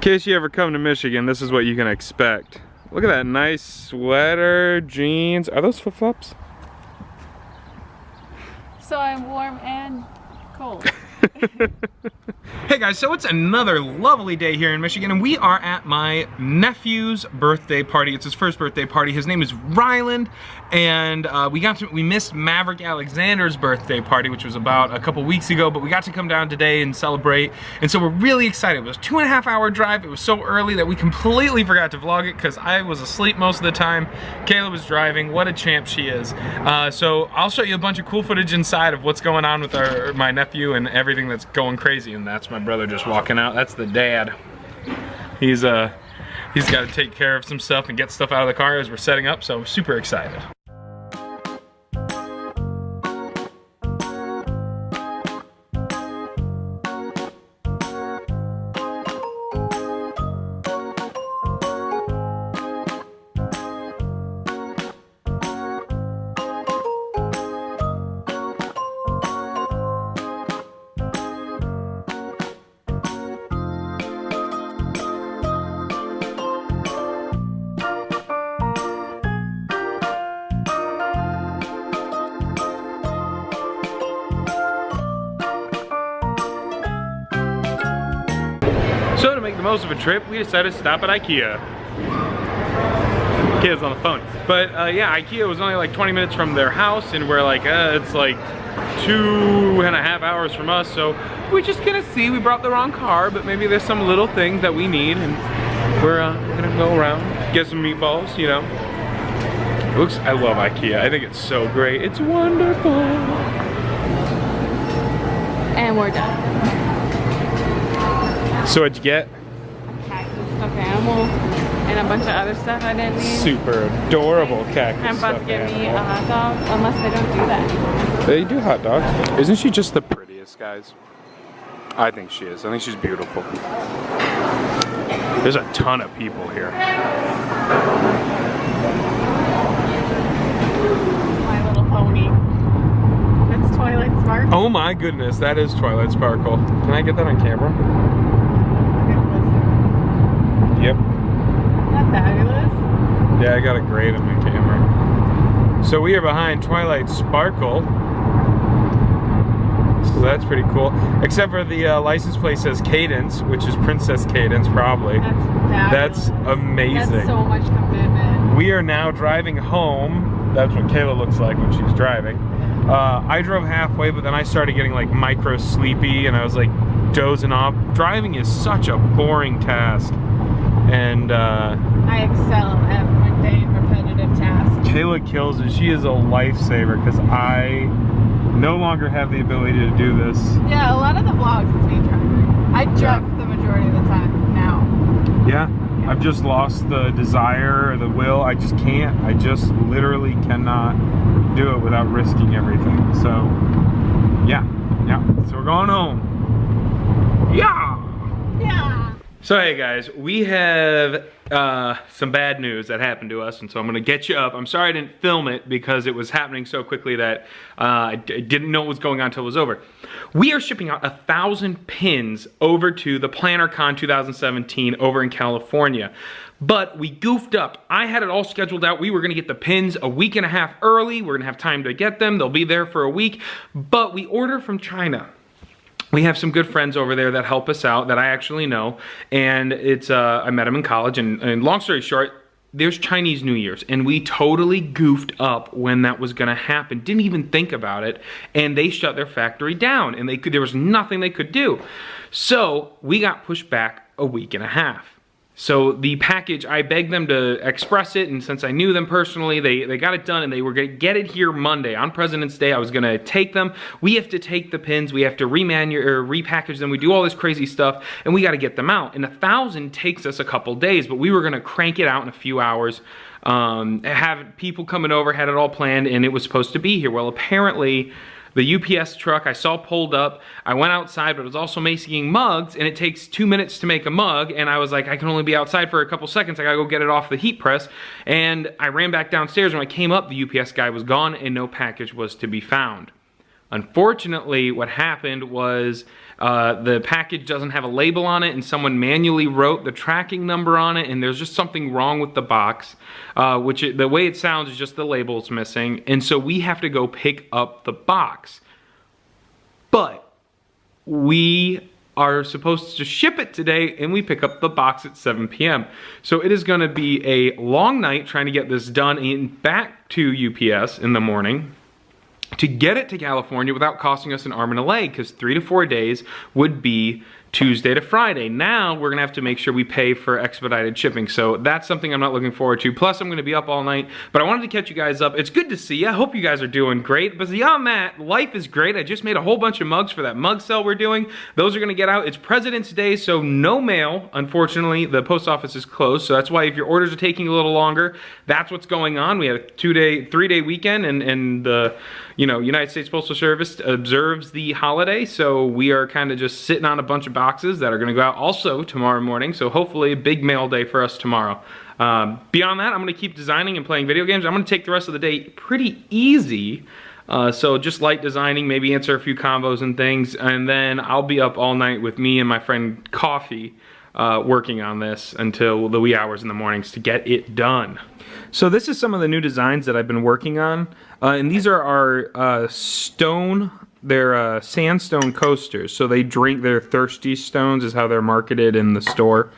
case you ever come to Michigan, this is what you can expect. Look at that nice sweater, jeans. Are those flip-flops? So I'm warm and cold. Hey guys, so it's another lovely day here in Michigan, and we are at my nephew's birthday party. It's his first birthday party. His name is Ryland, and we missed Maverick Alexander's birthday party, which was about a couple weeks ago, but we got to come down today and celebrate, and so we're really excited. It was a 2.5-hour drive. It was so early that we completely forgot to vlog it because I was asleep most of the time. Kayla was driving. What a champ she is. So I'll show you a bunch of cool footage inside of what's going on with my nephew and everything that's going crazy, and that's my brother just walking out. That's the dad. He's got to take care of some stuff and get stuff out of the car as we're setting up, so I'm super excited. So to make the most of a trip, we decided to stop at IKEA. Kid's on the phone. But yeah, IKEA was only like 20 minutes from their house, and we're like, it's like 2.5 hours from us, so we're just gonna see. We brought the wrong car, but maybe there's some little things that we need, and we're gonna go around, get some meatballs, you know. I love IKEA. I think it's so great. It's wonderful. And we're done. So what'd you get? A cactus stuffed animal and a bunch of other stuff I didn't need. Super adorable cactus. I'm about to get me a hot dog, unless they don't do that. They do hot dogs. Isn't she just the prettiest, guys? I think she is. I think she's beautiful. There's a ton of people here. My Little Pony. That's Twilight Sparkle. Oh my goodness, that is Twilight Sparkle. Can I get that on camera? Yep. Isn't that fabulous? Yeah, I got it great on my camera. So we are behind Twilight Sparkle. So that's pretty cool. Except for the license plate says Cadence, which is Princess Cadence, probably. That's amazing. That's so much commitment. We are now driving home. That's what Kayla looks like when she's driving. I drove halfway, but then I started getting like micro sleepy, and I was like dozing off. Driving is such a boring task. And I excel at mundane, repetitive tasks. Kayla kills it. She is a lifesaver because I no longer have the ability to do this. Yeah, a lot of the vlogs it's me driving. I drive the majority of the time now. Yeah, I've just lost the desire or the will. I just can't. I just literally cannot do it without risking everything. So yeah. So we're going home. Yeah. So hey guys, we have some bad news that happened to us, and so I'm gonna get you up. I'm sorry I didn't film it because it was happening so quickly that I didn't know what was going on until it was over. We are shipping out 1,000 pins over to the PlannerCon 2017 over in California. But we goofed up. I had it all scheduled out. We were gonna get the pins a week and a half early. We're gonna have time to get them. They'll be there for a week. But we ordered from China. We have some good friends over there that help us out that I actually know, and it's I met them in college, and long story short, there's Chinese New Year's, and we totally goofed up when that was gonna happen. Didn't even think about it, and they shut their factory down, and there was nothing they could do. So we got pushed back a week and a half. So the package, I begged them to express it, and since I knew them personally, they got it done, and they were gonna get it here Monday. On President's Day, I was gonna take them. We have to take the pins, we have to repackage them, we do all this crazy stuff, and we gotta get them out. And 1,000 takes us a couple days, but we were gonna crank it out in a few hours, have people coming over, had it all planned, and it was supposed to be here. Well, apparently, the UPS truck I saw pulled up, I went outside, but it was also making mugs, and it takes 2 minutes to make a mug, and I was like, I can only be outside for a couple seconds, I gotta go get it off the heat press, and I ran back downstairs. When I came up, the UPS guy was gone, and no package was to be found. Unfortunately, what happened was the package doesn't have a label on it, and someone manually wrote the tracking number on it, and there's just something wrong with the box, the way it sounds is just the label's missing, and so we have to go pick up the box. But we are supposed to ship it today, and we pick up the box at 7 p.m. So it is gonna be a long night trying to get this done and back to UPS in the morning to get it to California without costing us an arm and a leg, because 3 to 4 days would be Tuesday to Friday. Now we're gonna have to make sure we pay for expedited shipping. So that's something I'm not looking forward to. Plus I'm gonna be up all night, but I wanted to catch you guys up. It's good to see you. I hope you guys are doing great. But beyond that, life is great. I just made a whole bunch of mugs for that mug sale we're doing. Those are gonna get out. It's President's Day, so no mail. Unfortunately, the post office is closed. So that's why if your orders are taking a little longer, that's what's going on. We had a 3-day weekend, and the United States Postal Service observes the holiday. So we are kind of just sitting on a bunch of boxes that are going to go out also tomorrow morning, so hopefully a big mail day for us tomorrow. Beyond that, I'm going to keep designing and playing video games. I'm going to take the rest of the day pretty easy, so just light designing, maybe answer a few combos and things, and then I'll be up all night with me and my friend Coffee working on this until the wee hours in the mornings to get it done. So this is some of the new designs that I've been working on, and these are our they're sandstone coasters, so they drink, they're thirsty stones is how they're marketed in the store.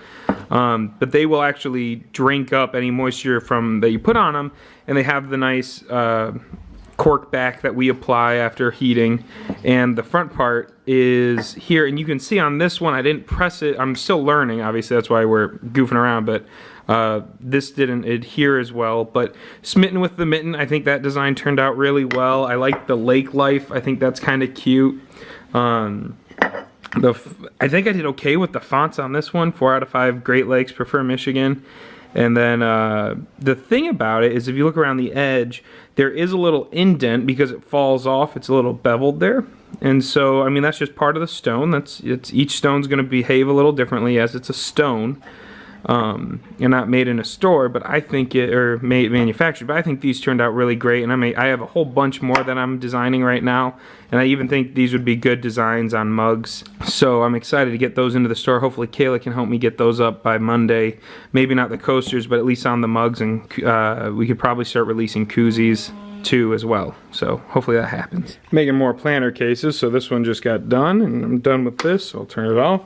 But they will actually drink up any moisture that you put on them, and they have the nice cork back that we apply after heating, and the front part is here, and you can see on this one I didn't press it. I'm still learning, obviously, that's why we're goofing around, but this didn't adhere as well. But Smitten with the Mitten, I think that design turned out really well. I like the lake life. I think that's kind of cute. I think I did okay with the fonts on this one. 4 out of 5 Great Lakes, prefer Michigan. And then the thing about it is if you look around the edge, there is a little indent because it falls off. It's a little beveled there. And so, I mean, that's just part of the stone. Each stone's going to behave a little differently as it's a stone. And not made in a store, but I think manufactured, but I think these turned out really great, and I have a whole bunch more that I'm designing right now, and I even think these would be good designs on mugs, so I'm excited to get those into the store. Hopefully Kayla can help me get those up by Monday. Maybe not the coasters, but at least on the mugs, and we could probably start releasing koozies too as well, so hopefully that happens. Making more planner cases, so this one just got done, and I'm done with this, so I'll turn it off.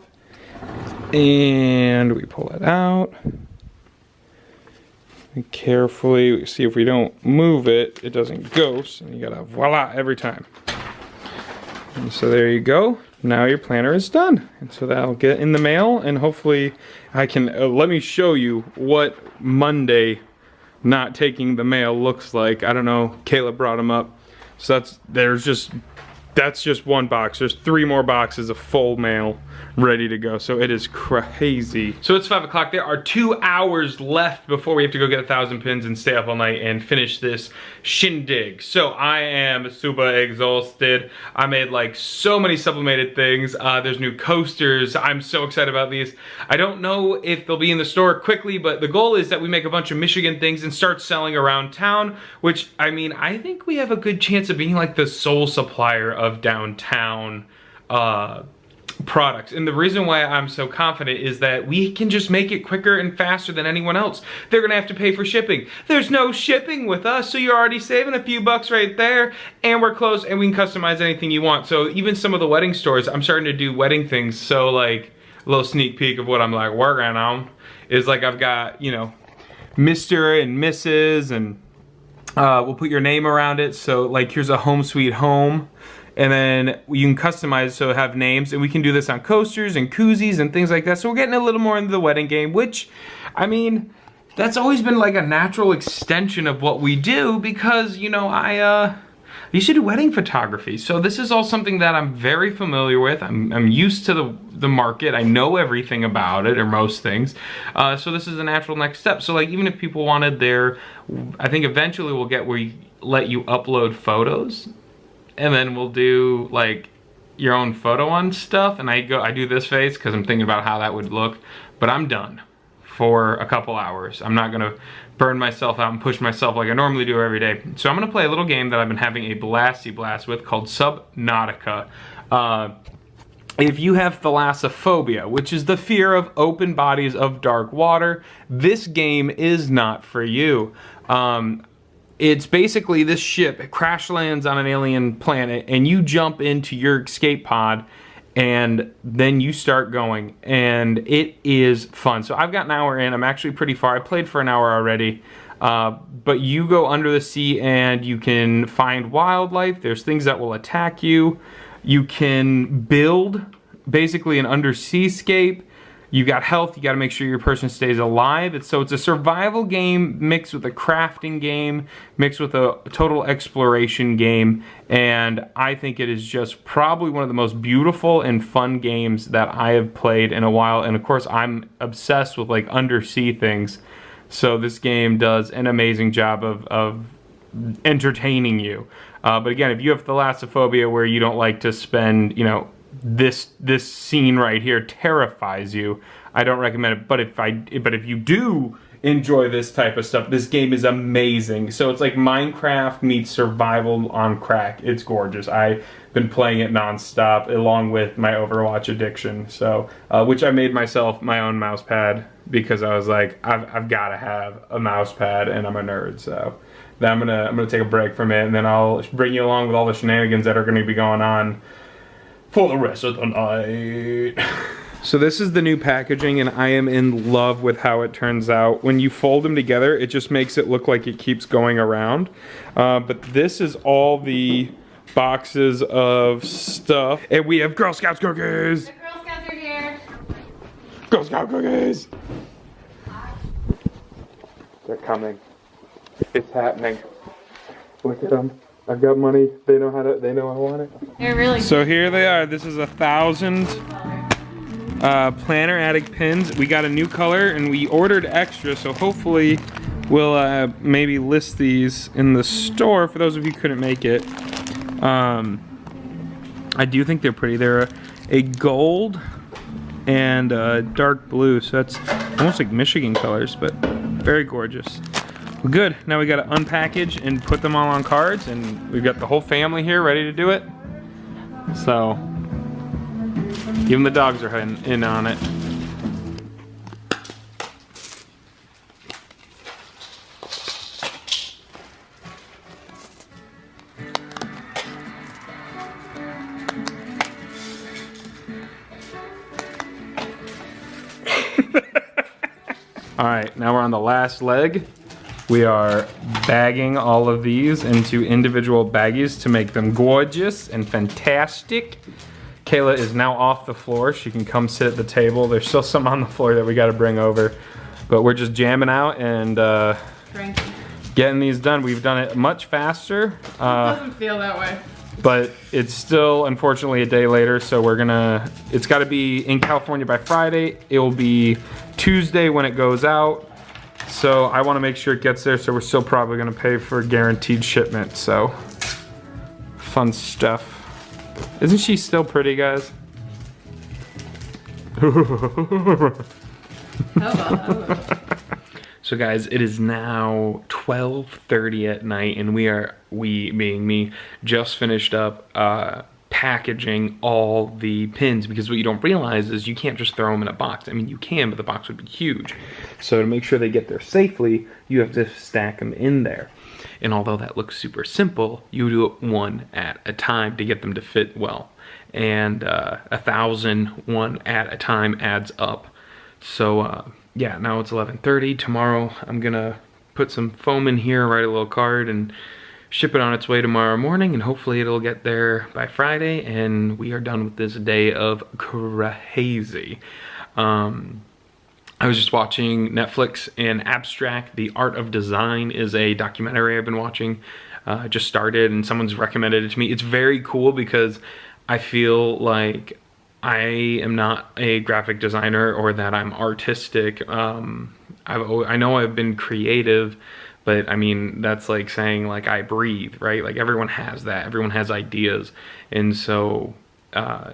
And we pull it out. And carefully see if we don't move it, it doesn't ghost, and you gotta voila every time. And so there you go. Now your planner is done. And so that'll get in the mail, and hopefully I can, let me show you what Monday not taking the mail looks like. I don't know, Kayla brought them up. So that's just one box. There's 3 more boxes of full mail ready to go, so it is crazy. So it's 5 o'clock. There are 2 hours left before we have to go get 1,000 pins and stay up all night and finish this shindig. So I am super exhausted. I made like so many sublimated things. There's new coasters. I'm so excited about these. I don't know if they'll be in the store quickly, but the goal is that we make a bunch of Michigan things and start selling around town, which, I mean, I think we have a good chance of being like the sole supplier of downtown products. And the reason why I'm so confident is that we can just make it quicker and faster than anyone else. They're gonna have to pay for shipping. There's no shipping with us, so you're already saving a few bucks right there, and we're close, and we can customize anything you want. So even some of the wedding stores, I'm starting to do wedding things, so like a little sneak peek of what I'm like working on is like I've got, you know, Mr. and Mrs. and we'll put your name around it. So like here's a home sweet home. And then you can customize so have names, and we can do this on coasters and koozies and things like that. So we're getting a little more into the wedding game, which, I mean, that's always been like a natural extension of what we do because, you know, I used to do wedding photography. So this is all something that I'm very familiar with. I'm used to the market. I know everything about it, or most things. So this is a natural next step. So like even if people wanted I think eventually we'll get where we let you upload photos, and then we'll do like your own photo on stuff, and I do this face because I'm thinking about how that would look, but I'm done for a couple hours. I'm not gonna burn myself out and push myself like I normally do every day. So I'm gonna play a little game that I've been having a blasty blast with called Subnautica. if you have thalassophobia, which is the fear of open bodies of dark water, this game is not for you. It's basically this ship crash lands on an alien planet and you jump into your escape pod and then you start going, and it is fun. So I've got an hour in. I'm actually pretty far. I played for an hour already. But you go under the sea and you can find wildlife. There's things that will attack you. You can build basically an undersea scape. You got health. You got to make sure your person stays alive. So it's a survival game mixed with a crafting game, mixed with a total exploration game. And I think it is just probably one of the most beautiful and fun games that I have played in a while. And of course, I'm obsessed with like undersea things. So this game does an amazing job of entertaining you. But again, if you have thalassophobia where you don't like to spend, you know, this scene right here terrifies you, I don't recommend it. But if you do enjoy this type of stuff, this game is amazing. So it's like Minecraft meets survival on crack. It's gorgeous. I've been playing it nonstop along with my Overwatch addiction. So which I made myself my own mouse pad because I was like, I've got to have a mouse pad, and I'm a nerd. So then I'm gonna take a break from it, and then I'll bring you along with all the shenanigans that are going to be going on for the rest of the night. So this is the new packaging, and I am in love with how it turns out. When you fold them together, it just makes it look like it keeps going around. But this is all the boxes of stuff. And we have Girl Scouts cookies! The Girl Scouts are here. Girl Scout cookies! They're coming. It's happening. Look at them. I've got money. They know I want it. They're really So here they are. This is 1,000 planner attic pins. We got a new color and we ordered extra, so hopefully we'll maybe list these in the store for those of you who couldn't make it. I do think they're pretty. They're a gold and dark blue, so that's almost like Michigan colors, but very gorgeous. Well, good. Now we got to unpackage and put them all on cards, and we've got the whole family here ready to do it. So even the dogs are in on it. All right, now we're on the last leg. We are bagging all of these into individual baggies to make them gorgeous and fantastic. Kayla is now off the floor. She can come sit at the table. There's still some on the floor that we got to bring over, but we're just jamming out and getting these done. We've done it much faster. It doesn't feel that way. But it's still, unfortunately, a day later, so it's got to be in California by Friday. It will be Tuesday when it goes out. So I want to make sure it gets there, so we're still probably going to pay for guaranteed shipment, so fun stuff. Isn't she still pretty, guys? So guys, it is now 12:30 at night, and we being me, just finished up packaging all the pins, because what you don't realize is you can't just throw them in a box. I mean, you can, but the box would be huge. So to make sure they get there safely, you have to stack them in there. And although that looks super simple, you do it one at a time to get them to fit well. And 1,000 one at a time adds up. So yeah, now it's 11:30. Tomorrow I'm gonna put some foam in here, write a little card, and ship it on its way tomorrow morning, and hopefully it'll get there by Friday, and we are done with this day of crazy. I was just watching Netflix, and Abstract, The Art of Design is a documentary I've been watching. Just started, and someone's recommended it to me. It's very cool because I feel like I am not a graphic designer or that I'm artistic. I know I've been creative, but I mean, that's like saying like I breathe, right? Like everyone has that, everyone has ideas. And so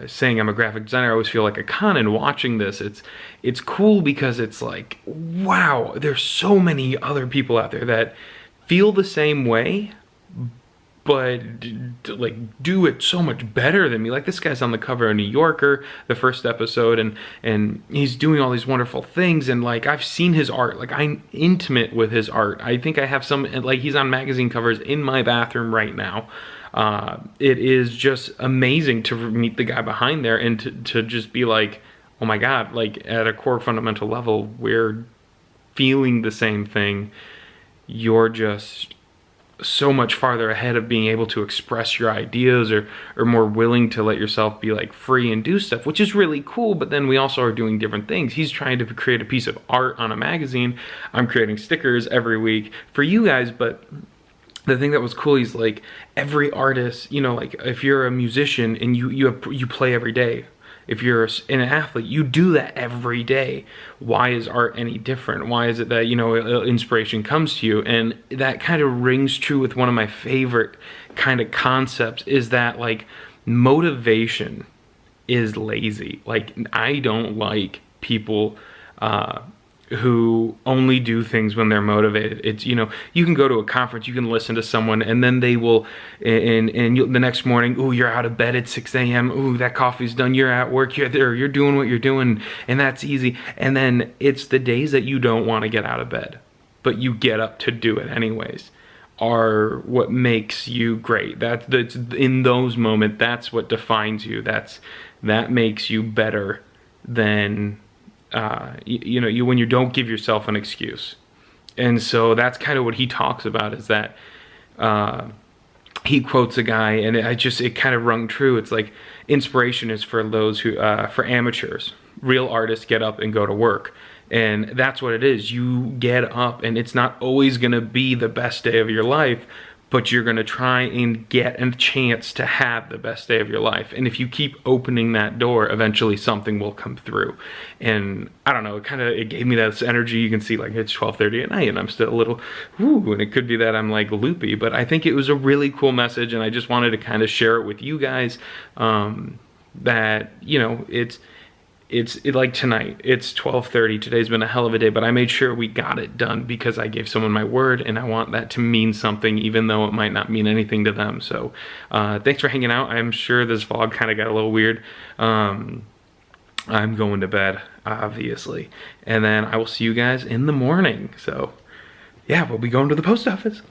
saying I'm a graphic designer, I always feel like a con. And watching this, it's cool because it's like, wow, there's so many other people out there that feel the same way, but like do it so much better than me. Like, this guy's on the cover of New Yorker, the first episode, and he's doing all these wonderful things, and like I've seen his art, like I'm intimate with his art. I think I have some, like he's on magazine covers in my bathroom right now. It is just amazing to meet the guy behind there and to just be like, oh my God, like at a core fundamental level, we're feeling the same thing. You're just so much farther ahead of being able to express your ideas, or more willing to let yourself be like free and do stuff, which is really cool. But then we also are doing different things. He's trying to create a piece of art on a magazine. I'm creating stickers every week for you guys. But the thing that was cool, he's like, every artist, you know, like if you're a musician and you play every day, if you're an athlete, you do that every day. Why is art any different? Why is it that, you know, inspiration comes to you? And that kind of rings true with one of my favorite kind of concepts, is that like motivation is lazy. Like, I don't like people who only do things when they're motivated. It's, you know, you can go to a conference, you can listen to someone, and then they will, and the next morning, ooh, you're out of bed at 6 a.m. Ooh, that coffee's done. You're at work. You're there. You're doing what you're doing, and that's easy. And then it's the days that you don't want to get out of bed, but you get up to do it anyways, are what makes you great. That's in those moments. That's what defines you. That makes you better than. You know, when you don't give yourself an excuse. And so that's kind of what he talks about, is that he quotes a guy, and it kind of rung true. It's like, inspiration is for those who, for amateurs. Real artists get up and go to work. And that's what it is. You get up, and it's not always going to be the best day of your life, but you're going to try and get a chance to have the best day of your life. And if you keep opening that door, eventually something will come through. And I don't know, it gave me that energy. You can see, like, it's 12:30 at night and I'm still a little, whoo, and it could be that I'm like loopy, but I think it was a really cool message, and I just wanted to kind of share it with you guys, that, you know, it's like tonight, it's 12:30. Today's been a hell of a day, but I made sure we got it done because I gave someone my word, and I want that to mean something, even though it might not mean anything to them. So thanks for hanging out. I'm sure this vlog kind of got a little weird. I'm going to bed, obviously, and then I will see you guys in the morning. So yeah, we'll be going to the post office.